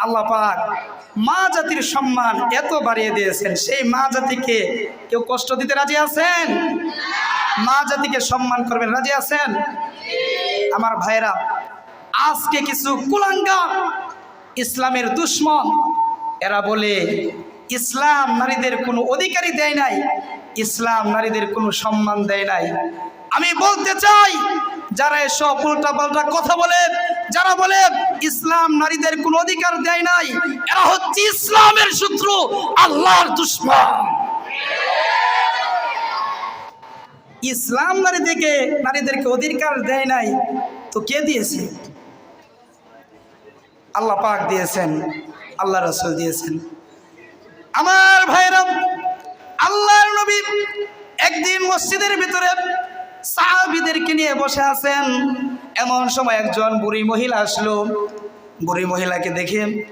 আল্লাহ পাক মা জাতির সম্মান এত বাড়িয়ে দিয়েছেন, সেই মা জাতিকে কেউ কষ্ট দিতে রাজি আছেন? মা জাতিকে সম্মান করবেন, রাজি আছেন? আমার ভাইরা, আজকে কিছু কুলাঙ্গার ইসলামের দুশ্মন, এরা বলে ইসলাম নারীদের কোনো অধিকারই দেয় নাই, ইসলাম নারীদের কোনো সম্মান দেয় নাই। আমি বলতে চাই, যারা এসব উল্টা পাল্টা কথা বলে, যারা বলে ইসলাম নারীদের কোনো অধিকার দেয় নাই, এরা হচ্ছে ইসলামের শত্রু, আল্লাহর দুশমন। ইসলাম নারীদেরকে অধিকার দেয় নাই তো কে দিয়েছে? আল্লাহ পাক দিয়েছেন, আল্লাহ রাসূল দিয়েছেন। আমার ভাইরা, আল্লাহর নবী একদিন মসজিদের ভিতরে সাহাবীদেরকে নিয়ে বসে আছেন। এমন সময় একজন বুড়ি মহিলা আসলো। বুড়ি মহিলাকে দেখে